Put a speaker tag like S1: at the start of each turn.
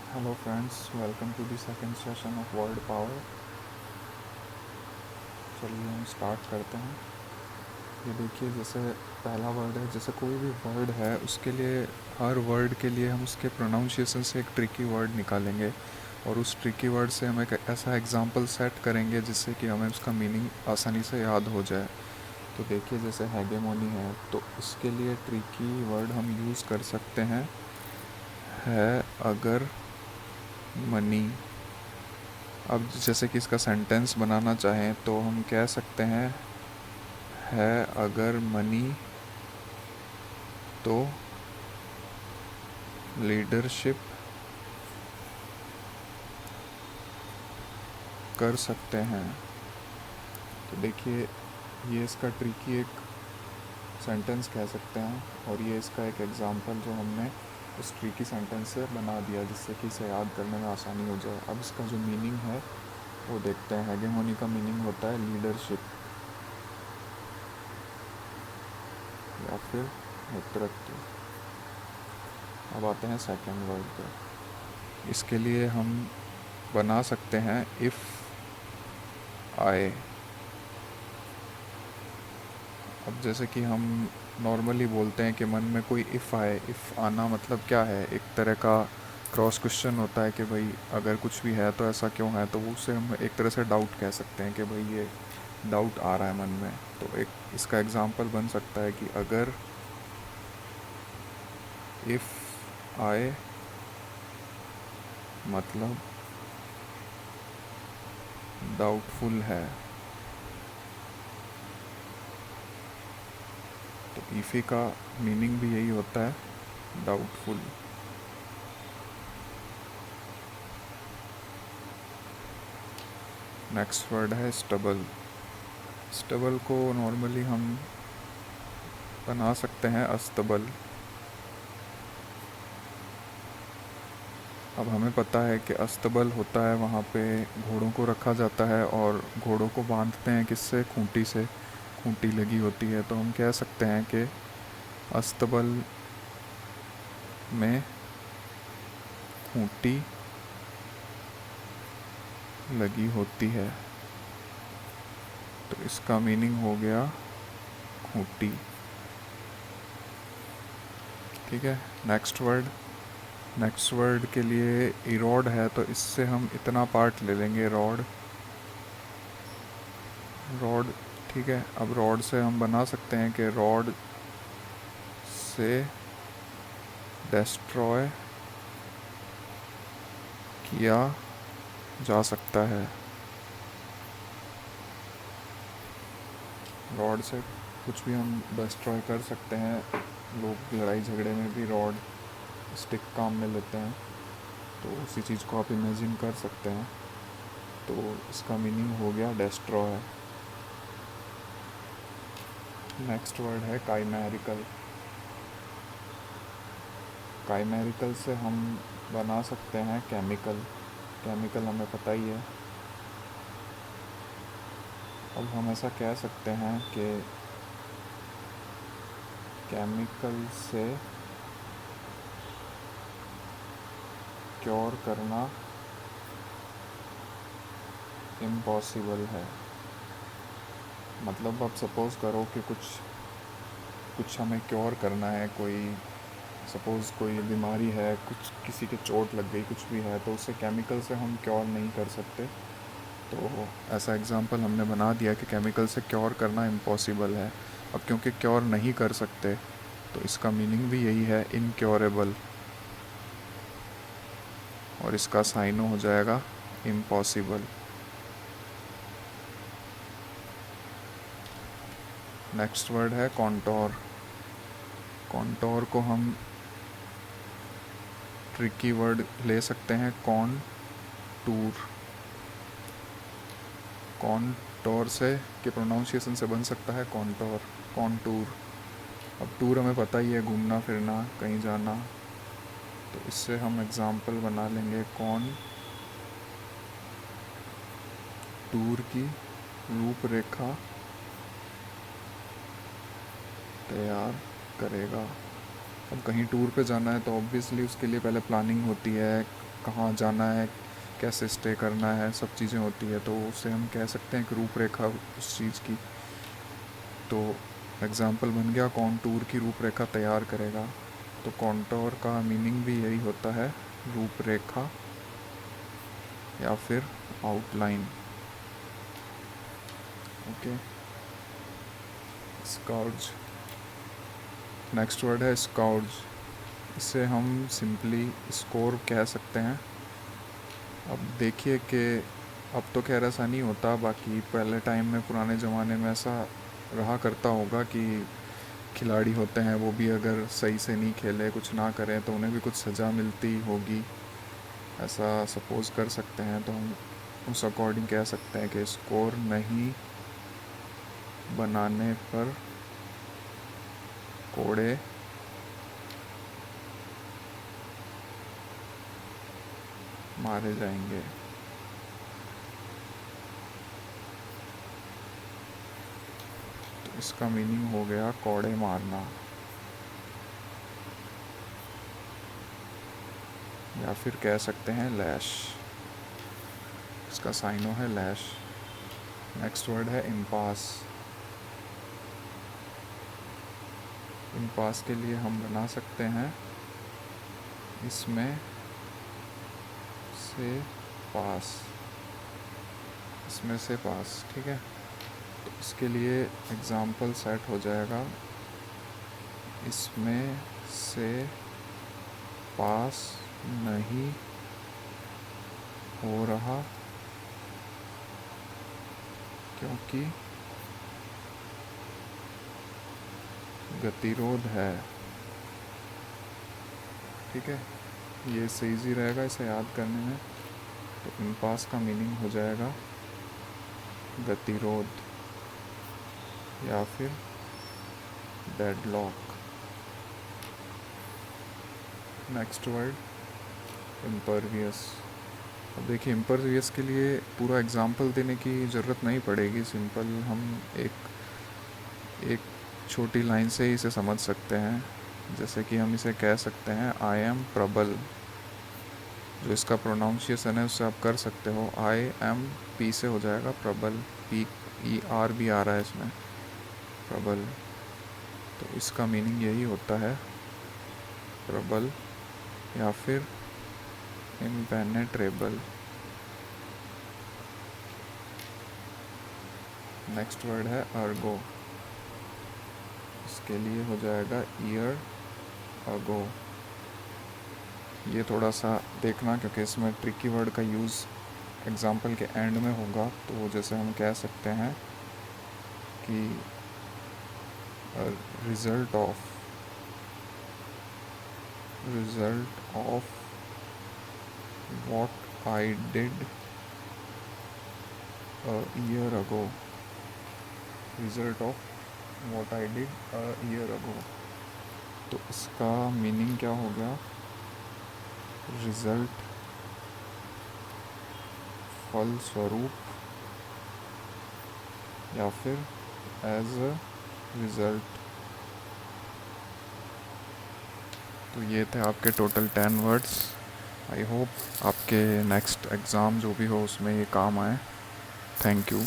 S1: Hello friends, welcome to the second session of world power. चलिए हम start करते हैं। ये देखिए, जैसे पहला वर्ड है, जैसे कोई भी वर्ड है उसके लिए, हर वर्ड के लिए हम उसके प्रोनाउंसिएशन से एक ट्रिकी वर्ड निकालेंगे और उस ट्रिकी वर्ड से हम एक ऐसा एग्जांपल सेट करेंगे जिससे कि हमें उसका मीनिंग आसानी से याद हो जाए। तो देखिए, जैसे हेगेमोनी है तो इसके लिए ट्रिकी वर्ड हम यूज़ कर सकते हैं है अगर मनी। अब जैसे कि इसका सेंटेंस बनाना चाहें तो हम कह सकते हैं है अगर मनी तो लीडरशिप कर सकते हैं। तो देखिए, ये इसका ट्रिकी एक सेंटेंस कह सकते हैं और ये इसका एक एग्जांपल जो हमने उस ट्रिकी सेंटेंस से बना दिया जिससे कि इसे याद करने में आसानी हो जाए। अब इसका जो मीनिंग है वो देखते हैं। हेगेमोनी का मीनिंग होता है लीडरशिप या फिर नेतृत्व। अब आते हैं सेकंड वर्ड पे। इसके लिए हम बना सकते हैं इफ़ आए। अब जैसे कि हम नॉर्मली बोलते हैं कि मन में कोई इफ़ आए, इफ़ आना मतलब क्या है, एक तरह का क्रॉस क्वेश्चन होता है कि भाई अगर कुछ भी है तो ऐसा क्यों है, तो उससे हम एक तरह से डाउट कह सकते हैं कि भाई ये डाउट आ रहा है मन में। तो एक इसका एग्जांपल बन सकता है कि अगर इफ़ आए मतलब डाउटफुल है। तो ईफ़ी का मीनिंग भी यही होता है, डाउटफुल। नेक्स्ट वर्ड है स्टबल। स्टबल को नॉर्मली हम बना सकते हैं अस्तबल। अब हमें पता है कि अस्तबल होता है वहाँ पे घोड़ों को रखा जाता है और घोड़ों को बांधते हैं किससे, खूंटी से। खूंटी लगी होती है तो हम कह सकते हैं कि अस्तबल में खूंटी लगी होती है। तो इसका मीनिंग हो गया खूंटी। ठीक है। नेक्स्ट वर्ड के लिए इरोड है तो इससे हम इतना पार्ट ले लेंगे, रॉड। रॉड, ठीक है। अब रॉड से हम बना सकते हैं कि रॉड से डिस्ट्रॉय किया जा सकता है। रॉड से कुछ भी हम डिस्ट्रॉय कर सकते हैं। लोग लड़ाई झगड़े में भी रॉड, स्टिक काम में लेते हैं। तो उसी चीज़ को आप इमेजिन कर सकते हैं। तो इसका मीनिंग हो गया डिस्ट्रॉय। नेक्स्ट वर्ड है काइमेरिकल। काइमेरिकल से हम बना सकते हैं केमिकल। केमिकल हमें पता ही है। अब हम ऐसा कह सकते हैं कि केमिकल से क्योर करना इम्पॉसिबल है। मतलब अब सपोज़ करो कि कुछ कुछ हमें क्योर करना है, कोई सपोज़ कोई बीमारी है, कुछ किसी के चोट लग गई, कुछ भी है, तो उसे केमिकल से हम क्योर नहीं कर सकते। तो ऐसा एग्जांपल हमने बना दिया कि केमिकल से क्योर करना इम्पॉसिबल है। अब क्योंकि क्योर नहीं कर सकते तो इसका मीनिंग भी यही है, इनक्योरेबल। और इसका साइनो हो जाएगा इम्पॉसिबल। नेक्स्ट वर्ड है कॉन्टोर। कॉन्टोर को हम ट्रिकी वर्ड ले सकते हैं, कॉन टूर। कॉन्टोर से के प्रोनाउंसिएशन से बन सकता है कॉन्टोर, कॉन्टूर। अब टूर हमें पता ही है, घूमना फिरना, कहीं जाना। तो इससे हम एग्ज़ाम्पल बना लेंगे, कौन टूर की रूपरेखा तैयार करेगा। अब कहीं टूर पे जाना है तो ऑब्वियसली उसके लिए पहले प्लानिंग होती है, कहाँ जाना है, कैसे स्टे करना है, सब चीज़ें होती है। तो उसे हम कह सकते हैं कि रूपरेखा उस चीज़ की। तो एग्ज़ाम्पल बन गया कॉन्टूर की रूपरेखा तैयार करेगा। तो कॉन्टूर का मीनिंग भी यही होता है, रूपरेखा या फिर आउटलाइन। ओके, स्काउज। नेक्स्ट वर्ड है स्काउज। इसे हम सिंपली स्कोर कह सकते हैं। अब देखिए कि अब तो खैर ऐसा नहीं होता, बाकी पहले टाइम में पुराने ज़माने में ऐसा रहा करता होगा कि खिलाड़ी होते हैं वो भी अगर सही से नहीं खेले, कुछ ना करें, तो उन्हें भी कुछ सज़ा मिलती होगी, ऐसा सपोज़ कर सकते हैं। तो हम उस अकॉर्डिंग कह सकते हैं कि स्कोर नहीं बनाने पर कोड़े मारे जाएंगे। तो इसका मीनिंग हो गया कोड़े मारना, या फिर कह सकते हैं लैश। इसका साइनो है लैश। नेक्स्ट वर्ड है इम्पास। इम्पास के लिए हम बना सकते हैं इसमें से पास, इसमें से पास, ठीक है। तो इसके लिए एग्ज़ाम्पल सेट हो जाएगा, इसमें से पास नहीं हो रहा क्योंकि गतिरोध है। ठीक है, ये इससे ईजी रहेगा इसे याद करने में। तो इम्पास का मीनिंग हो जाएगा गतिरोध या फिर डेडलॉक। Next word impervious. अब देखिए इम्परवियस के लिए पूरा एग्जाम्पल देने की ज़रूरत नहीं पड़ेगी, सिंपल हम एक छोटी लाइन से ही इसे समझ सकते हैं। जैसे कि हम इसे कह सकते हैं आई एम प्रबल। जो इसका प्रोनाउंसिएशन है उससे आप कर सकते हो, आई एम पी से हो जाएगा प्रबल, पी ई आर भी आ रहा है इसमें, प्रबल। तो इसका मीनिंग यही होता है प्रबल या फिर इम्पेनेट्रेबल। नेक्स्ट वर्ड है अर्गो। इसके लिए हो जाएगा ईयर अगो। ये थोड़ा सा देखना क्योंकि इसमें ट्रिकी वर्ड का यूज़ एग्जाम्पल के एंड में होगा। तो जैसे हम कह सकते हैं कि result of what I did a year ago। Result of what I did a year ago। तो इसका मीनिंग क्या हो गया, रिज़ल्ट फल स्वरूप या फिर एज अ रिज़ल्ट। तो ये थे आपके टोटल 10 वर्ड्स। आई होप आपके नेक्स्ट एग्ज़ाम जो भी हो उसमें ये काम आए। Thank you.